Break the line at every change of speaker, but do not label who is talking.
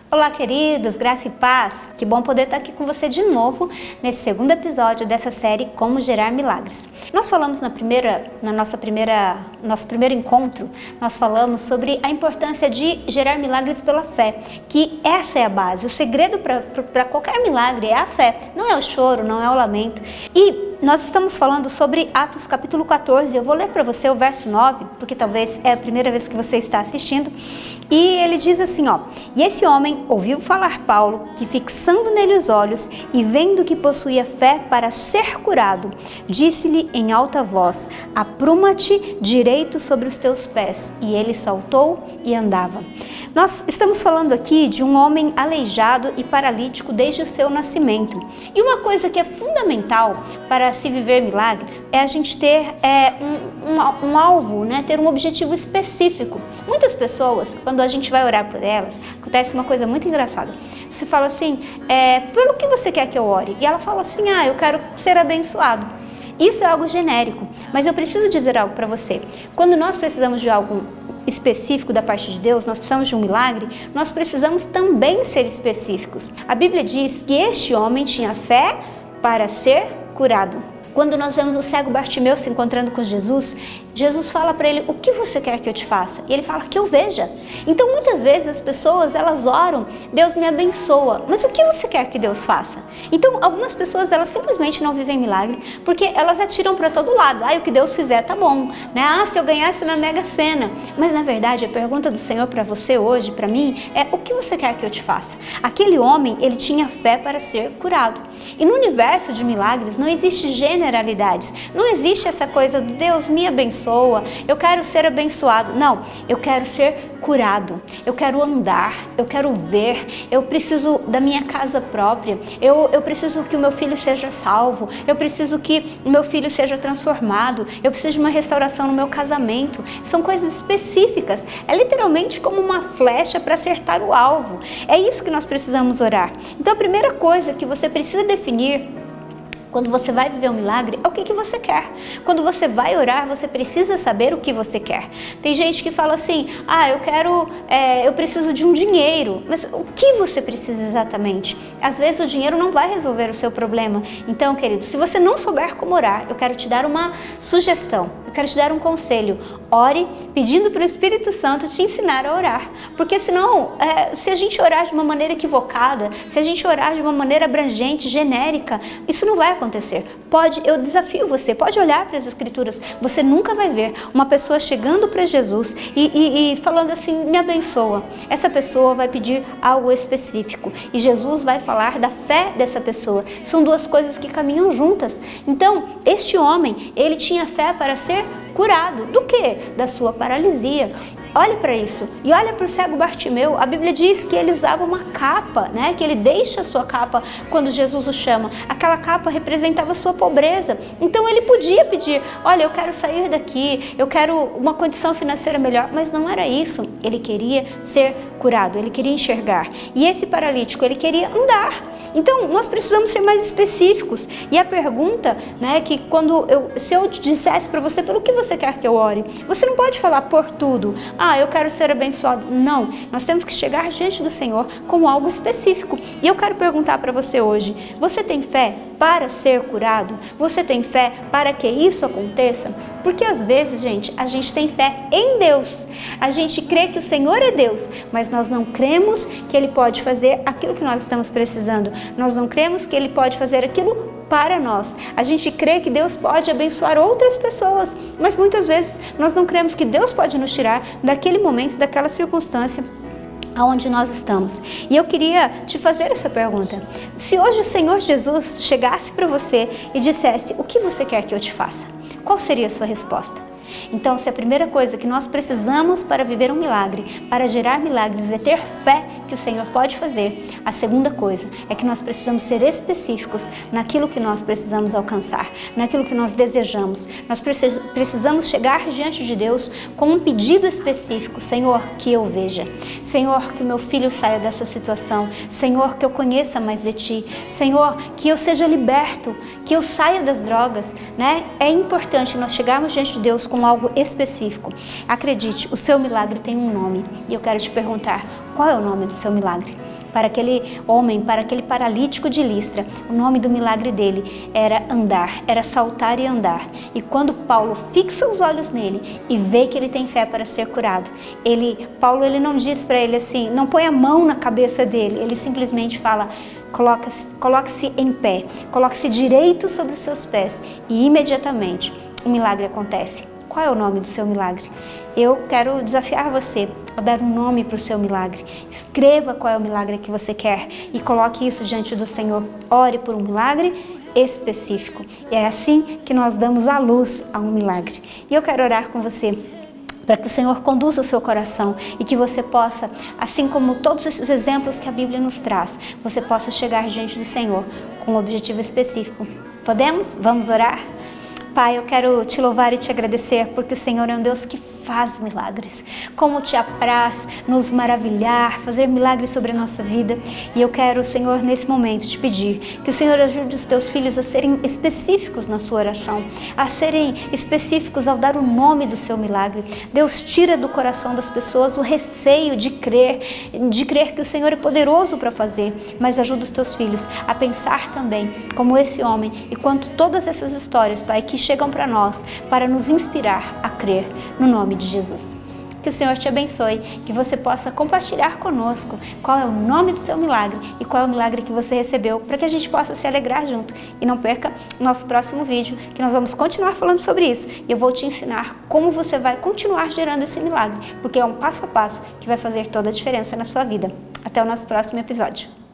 Olá, queridos, graça e paz. Que bom poder estar aqui com você de novo nesse segundo episódio dessa série Como Gerar Milagres. Nós falamos nosso primeiro encontro, nós falamos sobre a importância de gerar milagres pela fé, que essa é a base. O segredo para qualquer milagre é a fé, não é o choro, não é o lamento. E nós estamos falando sobre Atos capítulo 14, eu vou ler para você o verso 9, porque talvez é a primeira vez que você está assistindo, e ele diz assim, e esse homem ouviu falar Paulo, que fixando nele os olhos e vendo que possuía fé para ser curado, disse-lhe em alta voz, apruma-te direito sobre os teus pés, e ele saltou e andava. Nós estamos falando aqui de um homem aleijado e paralítico desde o seu nascimento. E uma coisa que é fundamental para se viver milagres é a gente ter um alvo, né? Ter um objetivo específico. Muitas pessoas, quando a gente vai orar por elas, acontece uma coisa muito engraçada. Você fala assim, pelo que você quer que eu ore? E ela fala assim, eu quero ser abençoado. Isso é algo genérico, mas eu preciso dizer algo para você. Quando nós precisamos de algo específico da parte de Deus, nós precisamos de um milagre, nós precisamos também ser específicos. A Bíblia diz que este homem tinha fé para ser curado. Quando nós vemos o cego Bartimeu se encontrando com Jesus, Jesus fala para ele, o que você quer que eu te faça? E ele fala, que eu veja. Então muitas vezes as pessoas, elas oram, Deus me abençoa, mas o que você quer que Deus faça? Então algumas pessoas, elas simplesmente não vivem milagre, porque elas atiram para todo lado, o que Deus fizer tá bom, né? Se eu ganhasse na Mega Sena. Mas na verdade a pergunta do Senhor para você hoje, para mim, é o que você quer que eu te faça? Aquele homem, ele tinha fé para ser curado. E no universo de milagres não existe generalidades, não existe essa coisa do Deus me abençoa, eu quero ser abençoado. Não, eu quero ser curado, eu quero andar, eu quero ver, eu preciso da minha casa própria, eu preciso que o meu filho seja salvo, eu preciso que o meu filho seja transformado, eu preciso de uma restauração no meu casamento. São coisas específicas, é literalmente como uma flecha para acertar o alvo. É isso que nós precisamos orar. Então a primeira coisa que você precisa definir quando você vai viver um milagre, é o que você quer. Quando você vai orar, você precisa saber o que você quer. Tem gente que fala assim, eu preciso de um dinheiro. Mas o que você precisa exatamente? Às vezes o dinheiro não vai resolver o seu problema. Então, querido, se você não souber como orar, eu quero te dar uma sugestão. Eu quero te dar um conselho. Ore pedindo para o Espírito Santo te ensinar a orar. Porque senão, se a gente orar de uma maneira equivocada, se a gente orar de uma maneira abrangente, genérica, isso não vai acontecer. Eu desafio você, pode olhar para as Escrituras, você nunca vai ver uma pessoa chegando para Jesus e falando assim, me abençoa. Essa pessoa vai pedir algo específico e Jesus vai falar da fé dessa pessoa. São duas coisas que caminham juntas. Então, este homem, ele tinha fé para ser curado. Do quê? Da sua paralisia. Olha para isso. E olha para o cego Bartimeu. A Bíblia diz que ele usava uma capa, né? Que ele deixa a sua capa quando Jesus o chama. Aquela capa representava a sua pobreza. Então ele podia pedir, olha, eu quero sair daqui, eu quero uma condição financeira melhor. Mas não era isso. Ele queria ser curado, ele queria enxergar. E esse paralítico, ele queria andar. Então nós precisamos ser mais específicos. E a pergunta, né, que se eu dissesse para você, pelo que você quer que eu ore? Você não pode falar por tudo. Eu quero ser abençoado. Não, nós temos que chegar diante do Senhor com algo específico. E eu quero perguntar para você hoje, você tem fé para ser curado? Você tem fé para que isso aconteça? Porque às vezes, gente, a gente tem fé em Deus. A gente crê que o Senhor é Deus, mas nós não cremos que Ele pode fazer aquilo que nós estamos precisando. Nós não cremos que Ele pode fazer aquilo para nós. A gente crê que Deus pode abençoar outras pessoas, mas muitas vezes nós não cremos que Deus pode nos tirar daquele momento, daquela circunstância aonde nós estamos. E eu queria te fazer essa pergunta. Se hoje o Senhor Jesus chegasse para você e dissesse, o que você quer que eu te faça? Qual seria a sua resposta? Então, se a primeira coisa que nós precisamos para viver um milagre, para gerar milagres, é ter fé que o Senhor pode fazer, a segunda coisa é que nós precisamos ser específicos naquilo que nós precisamos alcançar, naquilo que nós desejamos. Nós precisamos chegar diante de Deus com um pedido específico. Senhor, que eu veja. Senhor, que o meu filho saia dessa situação. Senhor, que eu conheça mais de Ti. Senhor, que eu seja liberto, que eu saia das drogas, né? É importante nós chegarmos diante de Deus com algo específico. Acredite, o seu milagre tem um nome. E eu quero te perguntar, qual é o nome do seu milagre? Para aquele homem, para aquele paralítico de Listra, o nome do milagre dele era andar, era saltar e andar. E quando Paulo fixa os olhos nele e vê que ele tem fé para ser curado, Paulo não diz para ele assim, não põe a mão na cabeça dele, ele simplesmente fala, coloque-se em pé, coloque-se direito sobre os seus pés, e imediatamente o milagre acontece. Qual é o nome do seu milagre? Eu quero desafiar você a dar um nome para o seu milagre. Escreva qual é o milagre que você quer e coloque isso diante do Senhor. Ore por um milagre específico. E é assim que nós damos a luz a um milagre. E eu quero orar com você para que o Senhor conduza o seu coração e que você possa, assim como todos esses exemplos que a Bíblia nos traz, você possa chegar diante do Senhor com um objetivo específico. Podemos? Vamos orar? Pai, eu quero te louvar e te agradecer porque o Senhor é um Deus que faz milagres. Como te apraz nos maravilhar, fazer milagres sobre a nossa vida. E eu quero, Senhor, nesse momento te pedir que o Senhor ajude os teus filhos a serem específicos na sua oração, a serem específicos ao dar o nome do seu milagre. Deus, tira do coração das pessoas o receio de crer que o Senhor é poderoso para fazer, mas ajuda os teus filhos a pensar também como esse homem e quanto todas essas histórias, Pai, que chegam para nós, para nos inspirar a crer no nome de Jesus. Que o Senhor te abençoe, que você possa compartilhar conosco qual é o nome do seu milagre e qual é o milagre que você recebeu, para que a gente possa se alegrar junto. E não perca o nosso próximo vídeo, que nós vamos continuar falando sobre isso. E eu vou te ensinar como você vai continuar gerando esse milagre, porque é um passo a passo que vai fazer toda a diferença na sua vida. Até o nosso próximo episódio.